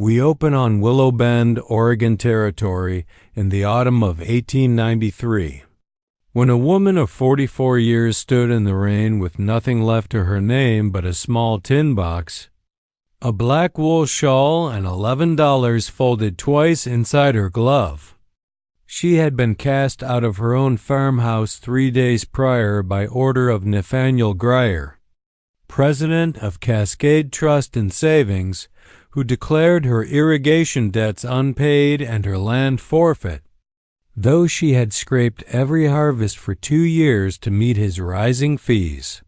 We open on Willow Bend, Oregon Territory in the autumn of 1893. When a woman of 44 years stood in the rain with nothing left to her name but a small tin box, a black wool shawl, and $11 folded twice inside her glove. She had been cast out of her own farmhouse 3 days prior by order of Nathaniel Grier, president of Cascade Trust and Savings, who declared her irrigation debts unpaid and her land forfeit, though she had scraped every harvest for 2 years to meet his rising fees.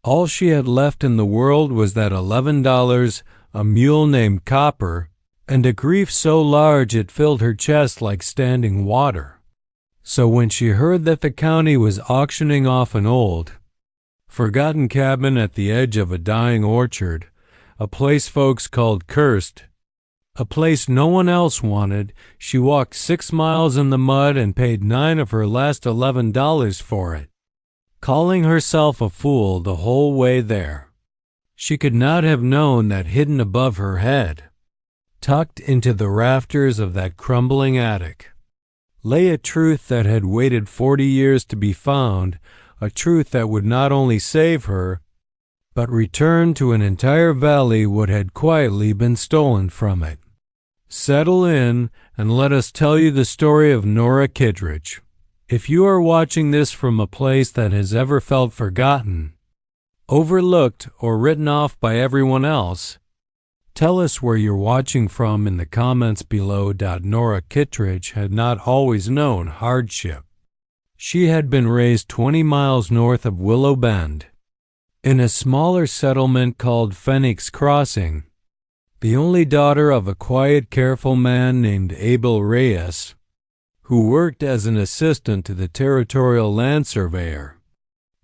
All she had left in the world was that $11, a mule named Copper, and a grief so large it filled her chest like standing water. So when she heard that the county was auctioning off an old, forgotten cabin at the edge of a dying orchard, a place folks called cursed, a place no one else wanted, she walked 6 miles in the mud and paid 9 of her last $11 for it, calling herself a fool the whole way there. She could not have known that hidden above her head, tucked into the rafters of that crumbling attic, lay a truth that had waited 40 years to be found, a truth that would not only save her, but return to an entire valley what had quietly been stolen from it. Settle in and let us tell you the story of Nora Kittredge. If you are watching this from a place that has ever felt forgotten, overlooked, or written off by everyone else, tell us where you're watching from in the comments below. Nora Kittredge had not always known hardship. She had been raised 20 miles north of Willow Bend, in a smaller settlement called Phoenix Crossing, the only daughter of a quiet, careful man named Abel Reyes, who worked as an assistant to the territorial land surveyor.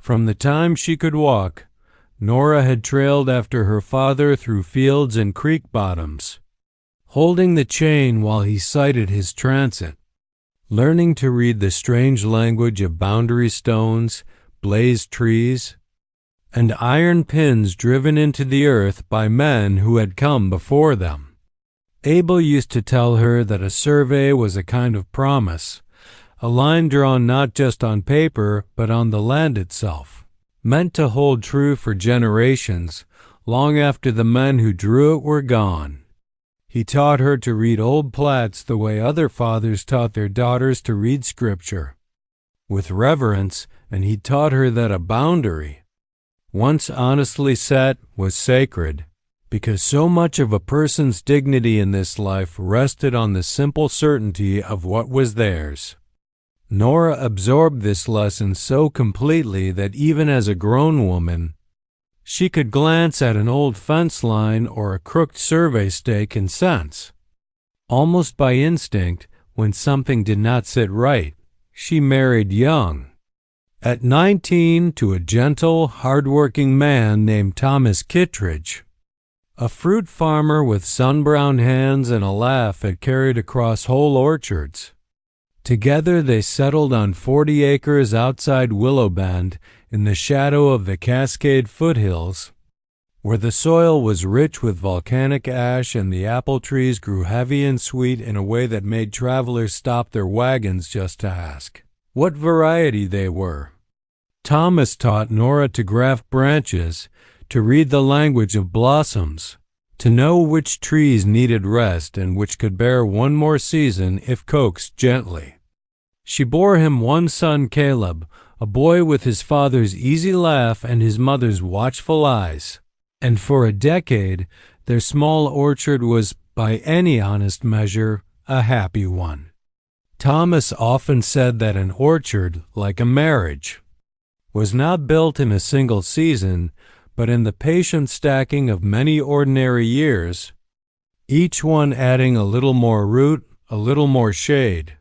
From the time she could walk, Nora had trailed after her father through fields and creek bottoms, holding the chain while he sighted his transit, learning to read the strange language of boundary stones, blazed trees, and iron pins driven into the earth by men who had come before them. Abel used to tell her that a survey was a kind of promise, a line drawn not just on paper but on the land itself, meant to hold true for generations, long after the men who drew it were gone. He taught her to read old plats the way other fathers taught their daughters to read scripture, with reverence, and he taught her that a boundary, once honestly set, was sacred, because so much of a person's dignity in this life rested on the simple certainty of what was theirs. Nora absorbed this lesson so completely that even as a grown woman, she could glance at an old fence line or a crooked survey stake and sense, almost by instinct, when something did not sit right. She married young, at 19, to a gentle, hard-working man named Thomas Kittredge, a fruit farmer with sun-browned hands and a laugh that carried across whole orchards. Together they settled on 40 acres outside Willow Bend in the shadow of the Cascade foothills, where the soil was rich with volcanic ash and the apple trees grew heavy and sweet in a way that made travelers stop their wagons just to ask what variety they were. Thomas taught Nora to graft branches, to read the language of blossoms, to know which trees needed rest and which could bear one more season if coaxed gently. She bore him one son, Caleb, a boy with his father's easy laugh and his mother's watchful eyes, and for a decade their small orchard was, by any honest measure, a happy one. Thomas often said that an orchard, like a marriage, was not built in a single season, but in the patient stacking of many ordinary years, each one adding a little more root, a little more shade,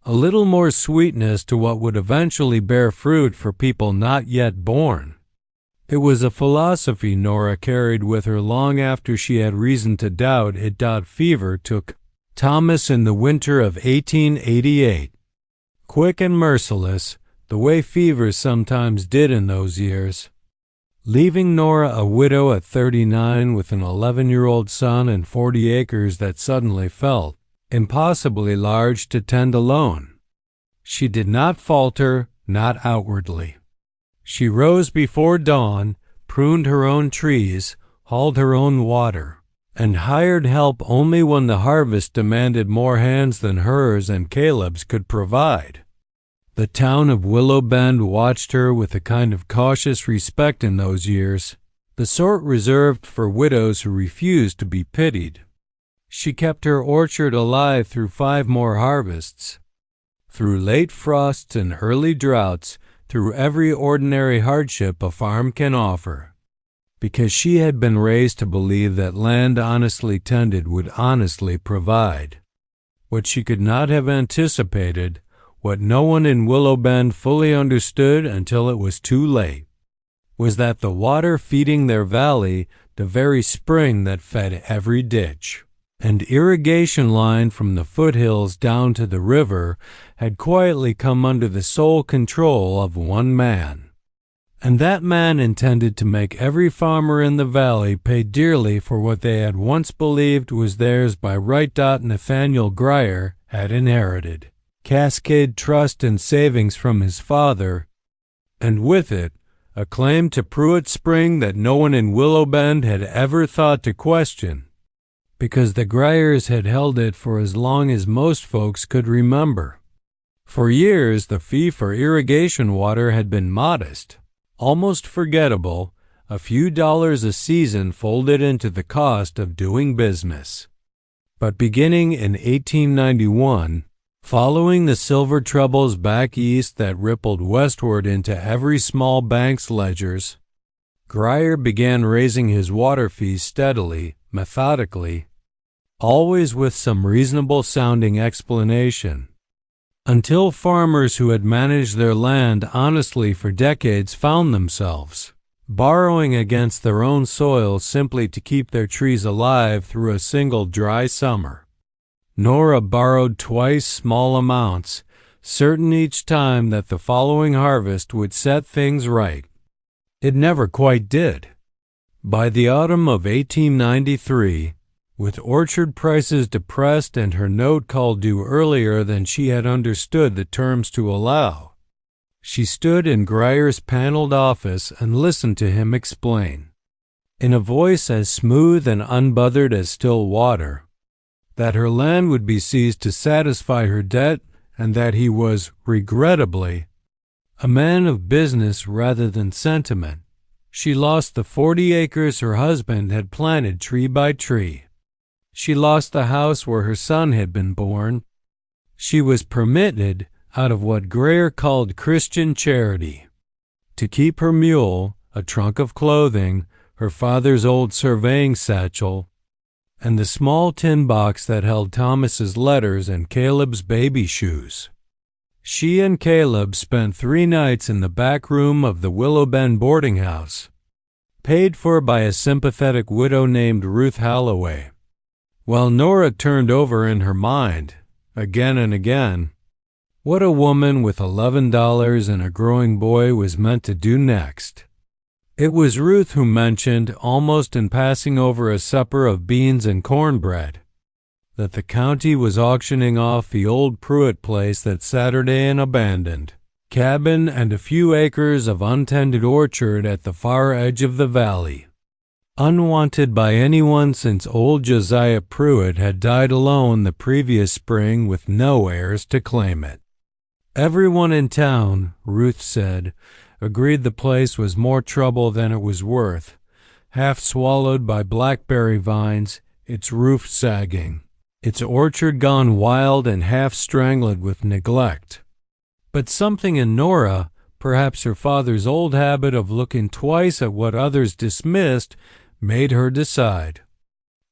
a little more sweetness to what would eventually bear fruit for people not yet born. It was a philosophy Nora carried with her long after she had reason to doubt it. Fever took Thomas in the winter of 1888. Quick and merciless, the way fevers sometimes did in those years, leaving Nora a widow at 39 with an 11-year-old son and 40 acres that suddenly felt impossibly large to tend alone. She did not falter, not outwardly. She rose before dawn, pruned her own trees, hauled her own water, and hired help only when the harvest demanded more hands than hers and Caleb's could provide. The town of Willow Bend watched her with a kind of cautious respect in those years, the sort reserved for widows who refused to be pitied. She kept her orchard alive through 5 more harvests. Through late frosts and early droughts, through every ordinary hardship a farm can offer, because she had been raised to believe that land honestly tended would honestly provide. What she could not have anticipated, what no one in Willow Bend fully understood until it was too late, was that the water feeding their valley, the very spring that fed every ditch and irrigation line from the foothills down to the river, had quietly come under the sole control of one man. And that man intended to make every farmer in the valley pay dearly for what they had once believed was theirs by right. Nathaniel Grier had inherited Cascade Trust and savings from his father, and with it a claim to Pruitt Spring that no one in Willow Bend had ever thought to question, because the Griers had held it for as long as most folks could remember. For years, the fee for irrigation water had been modest, almost forgettable, a few dollars a season folded into the cost of doing business. But beginning in 1891, following the silver troubles back east that rippled westward into every small bank's ledgers, Grier began raising his water fees steadily, methodically, always with some reasonable-sounding explanation, until farmers who had managed their land honestly for decades found themselves borrowing against their own soil simply to keep their trees alive through a single dry summer. Nora borrowed twice small amounts, certain each time that the following harvest would set things right. It never quite did. By the autumn of 1893, with orchard prices depressed and her note call due earlier than she had understood the terms to allow, she stood in Grier's paneled office and listened to him explain, in a voice as smooth and unbothered as still water, that her land would be seized to satisfy her debt and that he was, regrettably, a man of business rather than sentiment. She lost the 40 acres her husband had planted tree by tree. She lost the house where her son had been born. She was permitted, out of what Grier called Christian charity, to keep her mule, a trunk of clothing, her father's old surveying satchel, and the small tin box that held Thomas's letters and Caleb's baby shoes. She and Caleb spent 3 nights in the back room of the Willow Bend boarding house, paid for by a sympathetic widow named Ruth Holloway, while Nora turned over in her mind, again and again, what a woman with $11 and a growing boy was meant to do next. It was Ruth who mentioned, almost in passing over a supper of beans and cornbread, that the county was auctioning off the old Pruitt place that Saturday and abandoned, cabin and a few acres of untended orchard at the far edge of the valley, unwanted by anyone since old Josiah Pruitt had died alone the previous spring with no heirs to claim it. Everyone in town, Ruth said, agreed the place was more trouble than it was worth, half swallowed by blackberry vines, its roof sagging, its orchard gone wild and half strangled with neglect. But something in Nora, perhaps her father's old habit of looking twice at what others dismissed, made her decide,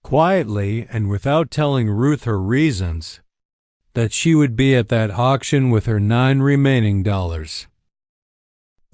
quietly and without telling Ruth her reasons, that she would be at that auction with her 9 remaining dollars.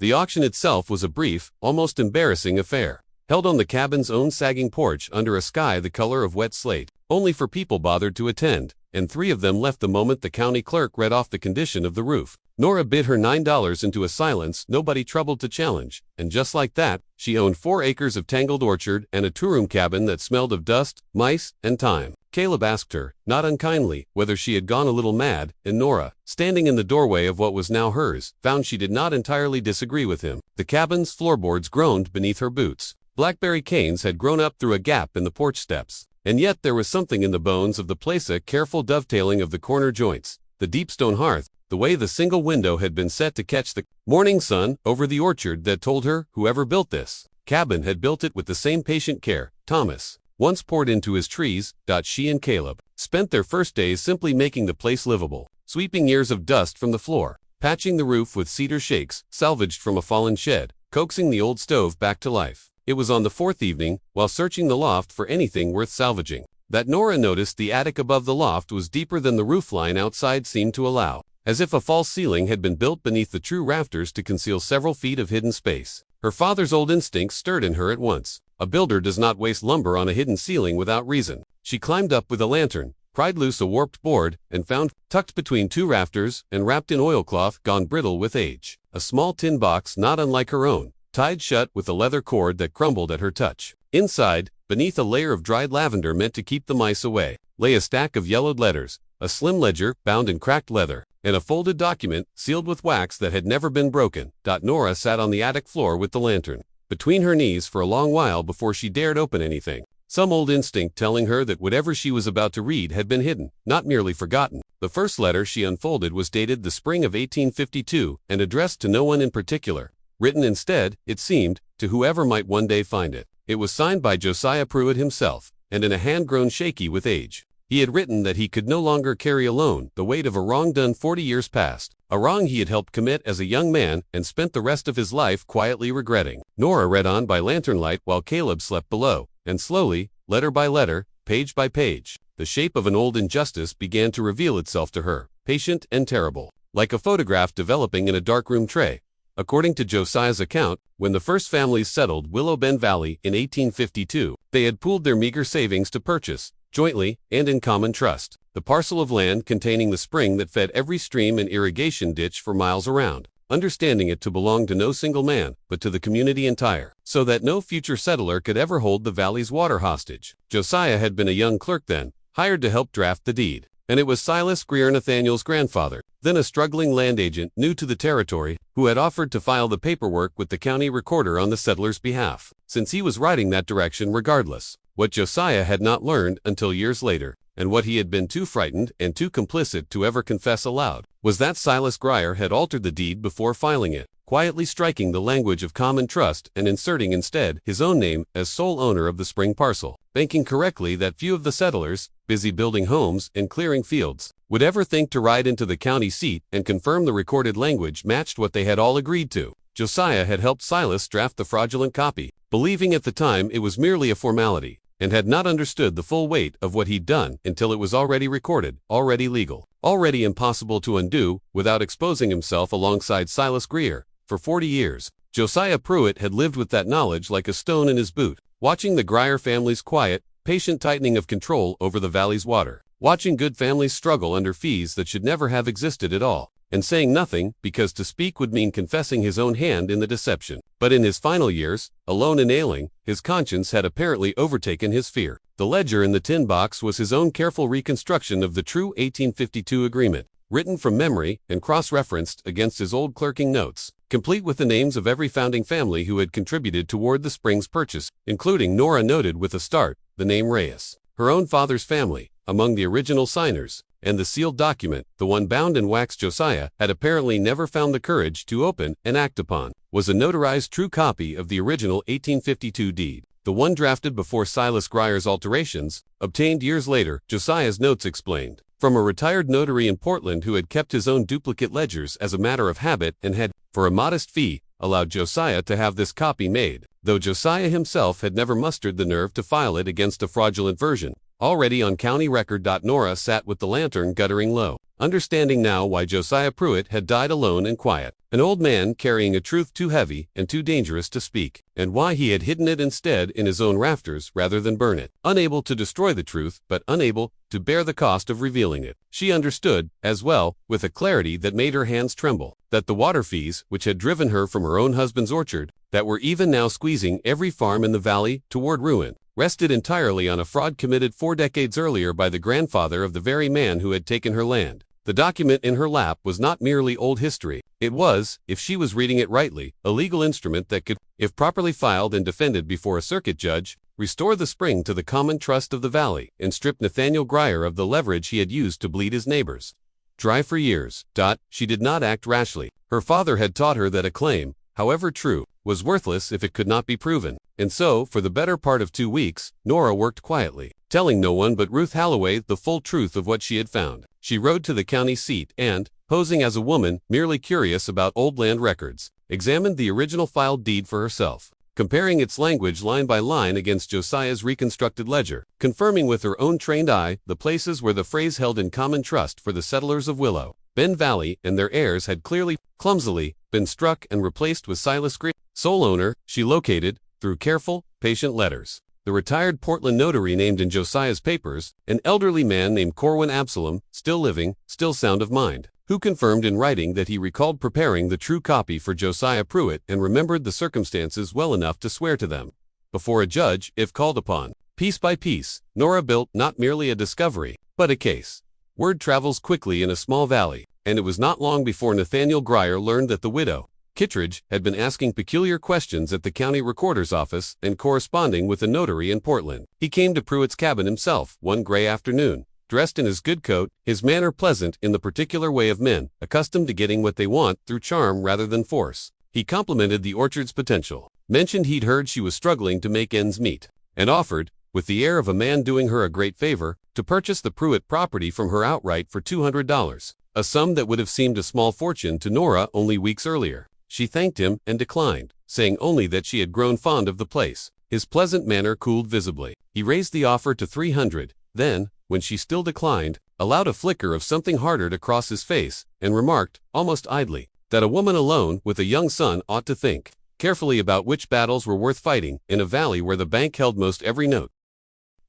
The auction itself was a brief, almost embarrassing affair, held on the cabin's own sagging porch under a sky the color of wet slate. Only 4 people bothered to attend, and 3 of them left the moment the county clerk read off the condition of the roof. Nora bid her $9 into a silence nobody troubled to challenge, and just like that, she owned 4 acres of tangled orchard and a 2-room cabin that smelled of dust, mice, and thyme. Caleb asked her, not unkindly, whether she had gone a little mad, and Nora, standing in the doorway of what was now hers, found she did not entirely disagree with him. The cabin's floorboards groaned beneath her boots. Blackberry canes had grown up through a gap in the porch steps, and yet there was something in the bones of the place, a careful dovetailing of the corner joints, the deep stone hearth, the way the single window had been set to catch the morning sun over the orchard, that told her whoever built this cabin had built it with the same patient care Thomas once poured into his trees. She and Caleb spent their first days simply making the place livable, sweeping years of dust from the floor, patching the roof with cedar shakes salvaged from a fallen shed, coaxing the old stove back to life. It was on the 4th evening, while searching the loft for anything worth salvaging, that Nora noticed the attic above the loft was deeper than the roofline outside seemed to allow, as if a false ceiling had been built beneath the true rafters to conceal several feet of hidden space. Her father's old instincts stirred in her at once. A builder does not waste lumber on a hidden ceiling without reason. She climbed up with a lantern, pried loose a warped board, and found, tucked between 2 rafters and wrapped in oilcloth gone brittle with age, a small tin box not unlike her own, tied shut with a leather cord that crumbled at her touch. Inside, beneath a layer of dried lavender meant to keep the mice away, lay a stack of yellowed letters, a slim ledger bound in cracked leather, and a folded document sealed with wax that had never been broken. Nora sat on the attic floor with the lantern between her knees for a long while before she dared open anything, some old instinct telling her that whatever she was about to read had been hidden, not merely forgotten. The first letter she unfolded was dated the spring of 1852 and addressed to no one in particular, written instead, it seemed, to whoever might one day find it. It was signed by Josiah Pruitt himself, and in a hand grown shaky with age. He had written that he could no longer carry alone the weight of a wrong done 40 years past, a wrong he had helped commit as a young man and spent the rest of his life quietly regretting. Nora read on by lantern light while Caleb slept below, and slowly, letter by letter, page by page, the shape of an old injustice began to reveal itself to her, patient and terrible, like a photograph developing in a darkroom tray. According to Josiah's account, when the first families settled Willow Bend Valley in 1852, they had pooled their meager savings to purchase, jointly and in common trust, the parcel of land containing the spring that fed every stream and irrigation ditch for miles around, understanding it to belong to no single man, but to the community entire, so that no future settler could ever hold the valley's water hostage. Josiah had been a young clerk then, hired to help draft the deed, and it was Silas Greer, Nathaniel's grandfather, then a struggling land agent new to the territory, who had offered to file the paperwork with the county recorder on the settler's behalf, since he was riding that direction regardless. What Josiah had not learned until years later, and what he had been too frightened and too complicit to ever confess aloud, was that Silas Greer had altered the deed before filing it, quietly striking the language of common trust and inserting instead his own name as sole owner of the spring parcel, banking correctly that few of the settlers, busy building homes and clearing fields, would ever think to ride into the county seat and confirm the recorded language matched what they had all agreed to. Josiah had helped Silas draft the fraudulent copy, believing at the time it was merely a formality, and had not understood the full weight of what he'd done until it was already recorded, already legal, already impossible to undo without exposing himself alongside Silas Greer. For 40 years, Josiah Pruitt had lived with that knowledge like a stone in his boot, watching the Greer family's quiet, patient tightening of control over the valley's water, watching good families struggle under fees that should never have existed at all, and saying nothing because to speak would mean confessing his own hand in the deception. But in his final years, alone and ailing, his conscience had apparently overtaken his fear. The ledger in the tin box was his own careful reconstruction of the true 1852 agreement, written from memory and cross-referenced against his old clerking notes, complete with the names of every founding family who had contributed toward the spring's purchase, including, Nora noted with a start, the name Reyes, her own father's family, among the original signers, and the sealed document, the one bound in wax Josiah had apparently never found the courage to open and act upon, was a notarized true copy of the original 1852 deed. The one drafted before Silas Greer's alterations, obtained years later, Josiah's notes explained, from a retired notary in Portland who had kept his own duplicate ledgers as a matter of habit and had, for a modest fee, allowed Josiah to have this copy made, though Josiah himself had never mustered the nerve to file it against a fraudulent version. Already on county record. Nora sat with the lantern guttering low, understanding now why Josiah Pruitt had died alone and quiet. An old man carrying a truth too heavy and too dangerous to speak, and why he had hidden it instead in his own rafters rather than burn it. Unable to destroy the truth, but unable to bear the cost of revealing it. She understood, as well, with a clarity that made her hands tremble, that the water fees, which had driven her from her own husband's orchard, that were even now squeezing every farm in the valley toward ruin, rested entirely on a fraud committed 4 decades earlier by the grandfather of the very man who had taken her land. The document in her lap was not merely old history. It was, if she was reading it rightly, a legal instrument that could, if properly filed and defended before a circuit judge, restore the spring to the common trust of the valley, and strip Nathaniel Grier of the leverage he had used to bleed his neighbors dry for years. She did not act rashly. Her father had taught her that a claim, however true, was worthless if it could not be proven. And so, for the better part of 2 weeks, Nora worked quietly, telling no one but Ruth Halloway the full truth of what she had found. She rode to the county seat and, posing as a woman merely curious about old land records, examined the original filed deed for herself, comparing its language line by line against Josiah's reconstructed ledger, confirming with her own trained eye the places where the phrase held in common trust for the settlers of Willow Bend Valley and their heirs had clumsily, been struck and replaced with Silas Green. Sole owner, she located, through careful, patient letters, the retired Portland notary named in Josiah's papers, an elderly man named Corwin Absalom, still living, still sound of mind, who confirmed in writing that he recalled preparing the true copy for Josiah Pruitt and remembered the circumstances well enough to swear to them before a judge, if called upon. Piece by piece, Nora built not merely a discovery, but a case. Word travels quickly in a small valley, and it was not long before Nathaniel Grier learned that the widow, Kittredge, had been asking peculiar questions at the county recorder's office and corresponding with a notary in Portland. He came to Pruitt's cabin himself one gray afternoon, dressed in his good coat, his manner pleasant in the particular way of men, accustomed to getting what they want through charm rather than force. He complimented the orchard's potential, mentioned he'd heard she was struggling to make ends meet, and offered, with the air of a man doing her a great favor, to purchase the Pruitt property from her outright for $200, a sum that would have seemed a small fortune to Nora only weeks earlier. She thanked him and declined, saying only that she had grown fond of the place. His pleasant manner cooled visibly. He raised the offer to $300, then, when she still declined, allowed a flicker of something harder to cross his face, and remarked, almost idly, that a woman alone with a young son ought to think carefully about which battles were worth fighting in a valley where the bank held most every note.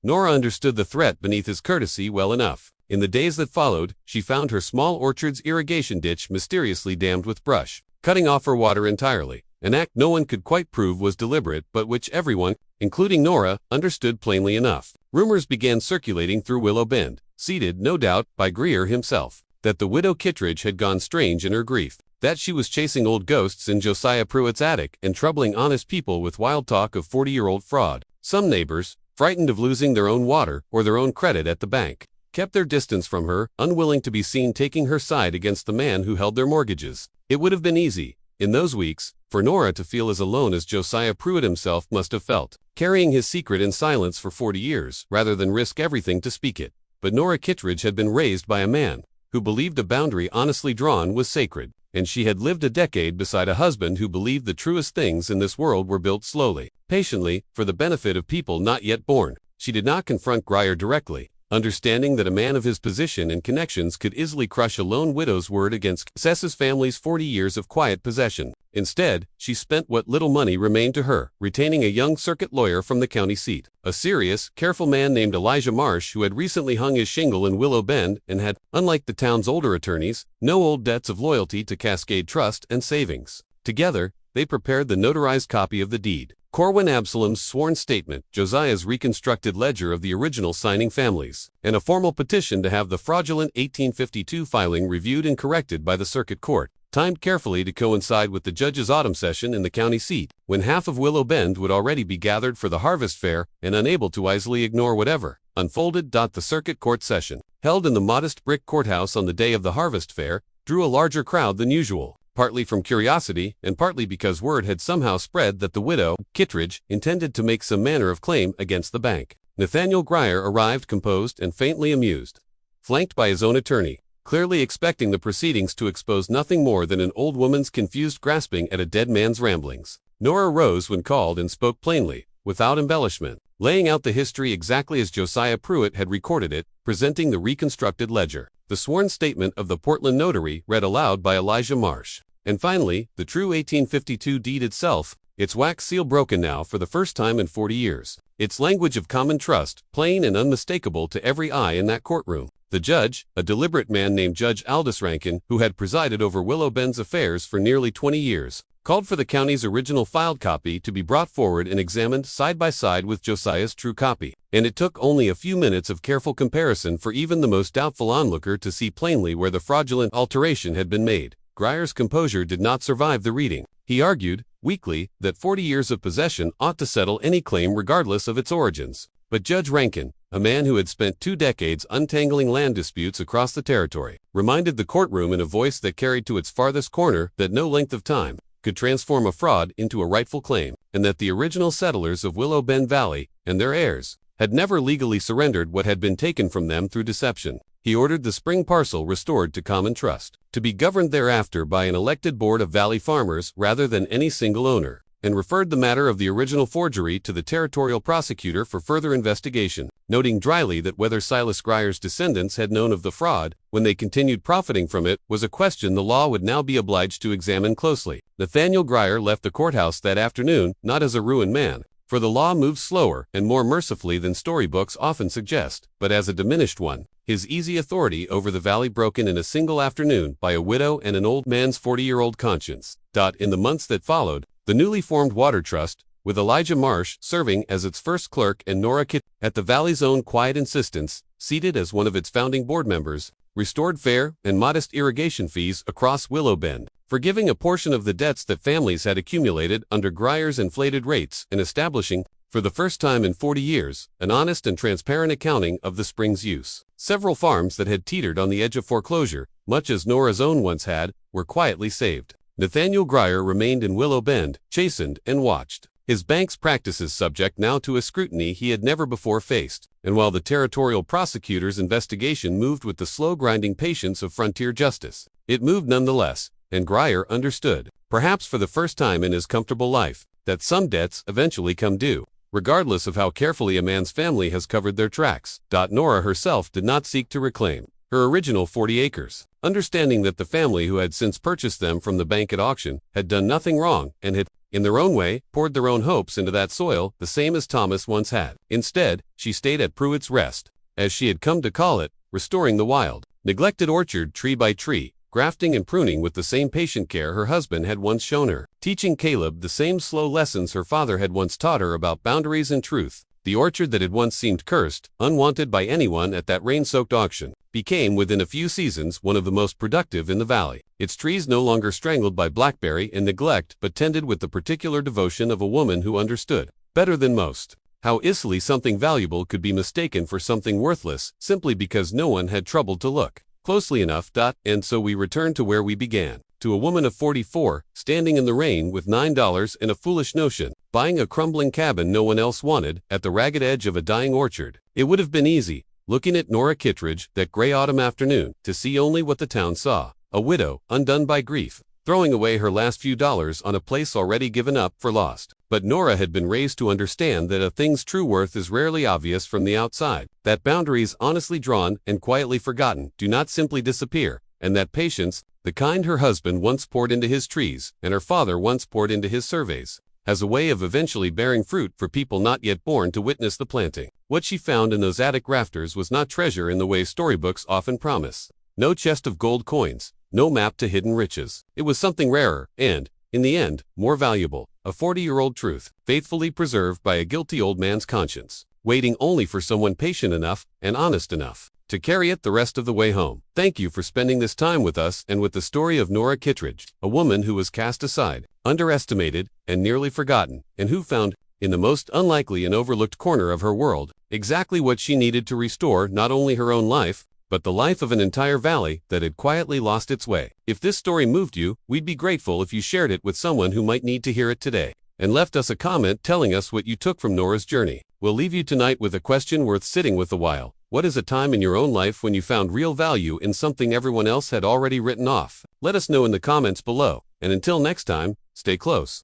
Nora understood the threat beneath his courtesy well enough. In the days that followed, she found her small orchard's irrigation ditch mysteriously dammed with brush, cutting off her water entirely, an act no one could quite prove was deliberate but which everyone, including Nora, understood plainly enough. Rumors began circulating through Willow Bend, seeded, no doubt, by Grier himself, that the widow Kittredge had gone strange in her grief, that she was chasing old ghosts in Josiah Pruitt's attic and troubling honest people with wild talk of 40-year-old fraud. Some neighbors, frightened of losing their own water or their own credit at the bank, kept their distance from her, unwilling to be seen taking her side against the man who held their mortgages. It would have been easy, in those weeks, for Nora to feel as alone as Josiah Pruitt himself must have felt, carrying his secret in silence for 40 years, rather than risk everything to speak it. But Nora Kittredge had been raised by a man who believed a boundary honestly drawn was sacred, and she had lived a decade beside a husband who believed the truest things in this world were built slowly, patiently, for the benefit of people not yet born. She did not confront Grier directly, understanding that a man of his position and connections could easily crush a lone widow's word against Sess's family's 40 years of quiet possession. Instead, she spent what little money remained to her, retaining a young circuit lawyer from the county seat, a serious, careful man named Elijah Marsh who had recently hung his shingle in Willow Bend and had, unlike the town's older attorneys, no old debts of loyalty to Cascade Trust and Savings. Together, they prepared the notarized copy of the deed, Corwin Absalom's sworn statement, Josiah's reconstructed ledger of the original signing families, and a formal petition to have the fraudulent 1852 filing reviewed and corrected by the circuit court, timed carefully to coincide with the judge's autumn session in the county seat, when half of Willow Bend would already be gathered for the harvest fair and unable to wisely ignore whatever unfolded. The circuit court session, held in the modest brick courthouse on the day of the harvest fair, drew a larger crowd than usual, partly from curiosity and partly because word had somehow spread that the widow, Kittredge, intended to make some manner of claim against the bank. Nathaniel Grier arrived composed and faintly amused, flanked by his own attorney, clearly expecting the proceedings to expose nothing more than an old woman's confused grasping at a dead man's ramblings. Nora rose when called and spoke plainly, without embellishment, laying out the history exactly as Josiah Pruitt had recorded it, presenting the reconstructed ledger. The sworn statement of the Portland notary read aloud by Elijah Marsh. And finally, the true 1852 deed itself, its wax seal broken now for the first time in 40 years. Its language of common trust, plain and unmistakable to every eye in that courtroom. The judge, a deliberate man named Judge Aldous Rankin, who had presided over Willow Bend's affairs for nearly 20 years, called for the county's original filed copy to be brought forward and examined side by side with Josiah's true copy. And it took only a few minutes of careful comparison for even the most doubtful onlooker to see plainly where the fraudulent alteration had been made. Grier's composure did not survive the reading. He argued, weakly, that 40 years of possession ought to settle any claim regardless of its origins. But Judge Rankin, a man who had spent 2 decades untangling land disputes across the territory, reminded the courtroom in a voice that carried to its farthest corner that no length of time could transform a fraud into a rightful claim, and that the original settlers of Willow Bend Valley, and their heirs, had never legally surrendered what had been taken from them through deception. He ordered the spring parcel restored to common trust, to be governed thereafter by an elected board of valley farmers rather than any single owner, and referred the matter of the original forgery to the territorial prosecutor for further investigation, noting dryly that whether Silas Grier's descendants had known of the fraud, when they continued profiting from it, was a question the law would now be obliged to examine closely. Nathaniel Grier left the courthouse that afternoon, not as a ruined man, for the law moves slower and more mercifully than storybooks often suggest, but as a diminished one, his easy authority over the valley broken in a single afternoon by a widow and an old man's 40-year-old conscience. In the months that followed, the newly formed Water Trust, with Elijah Marsh serving as its first clerk and Nora Kittredge, at the valley's own quiet insistence, seated as one of its founding board members, restored fair and modest irrigation fees across Willow Bend, forgiving a portion of the debts that families had accumulated under Grier's inflated rates, and establishing, for the first time in 40 years, an honest and transparent accounting of the spring's use. Several farms that had teetered on the edge of foreclosure, much as Nora's own once had, were quietly saved. Nathaniel Grier remained in Willow Bend, chastened and watched, his bank's practices subject now to a scrutiny he had never before faced, and while the territorial prosecutor's investigation moved with the slow-grinding patience of frontier justice, it moved nonetheless, and Grier understood, perhaps for the first time in his comfortable life, that some debts eventually come due, regardless of how carefully a man's family has covered their tracks. Nora herself did not seek to reclaim her original 40 acres, understanding that the family who had since purchased them from the bank at auction had done nothing wrong and had, in their own way, poured their own hopes into that soil, the same as Thomas once had. Instead, she stayed at Pruitt's Rest, as she had come to call it, restoring the wild, neglected orchard tree by tree, grafting and pruning with the same patient care her husband had once shown her, teaching Caleb the same slow lessons her father had once taught her about boundaries and truth. The orchard that had once seemed cursed, unwanted by anyone at that rain-soaked auction, became within a few seasons one of the most productive in the valley, its trees no longer strangled by blackberry and neglect but tended with the particular devotion of a woman who understood, better than most, how easily something valuable could be mistaken for something worthless simply because no one had troubled to look closely enough. And so we return to where we began, to a woman of 44, standing in the rain with $9 and a foolish notion, buying a crumbling cabin no one else wanted, at the ragged edge of a dying orchard. It would have been easy, looking at Nora Kittredge that gray autumn afternoon, to see only what the town saw, a widow, undone by grief, throwing away her last few dollars on a place already given up for lost. But Nora had been raised to understand that a thing's true worth is rarely obvious from the outside, that boundaries honestly drawn and quietly forgotten do not simply disappear, and that patience, the kind her husband once poured into his trees, and her father once poured into his surveys, has a way of eventually bearing fruit for people not yet born to witness the planting. What she found in those attic rafters was not treasure in the way storybooks often promise. No chest of gold coins, no map to hidden riches. It was something rarer, and, in the end, more valuable, a 40-year-old truth, faithfully preserved by a guilty old man's conscience, waiting only for someone patient enough and honest enough to carry it the rest of the way home. Thank you for spending this time with us and with the story of Nora Kittredge, a woman who was cast aside, underestimated, and nearly forgotten, and who found, in the most unlikely and overlooked corner of her world, exactly what she needed to restore not only her own life, but the life of an entire valley that had quietly lost its way. If this story moved you, we'd be grateful if you shared it with someone who might need to hear it today, and left us a comment telling us what you took from Nora's journey. We'll leave you tonight with a question worth sitting with a while. What is a time in your own life when you found real value in something everyone else had already written off? Let us know in the comments below, and until next time, stay close.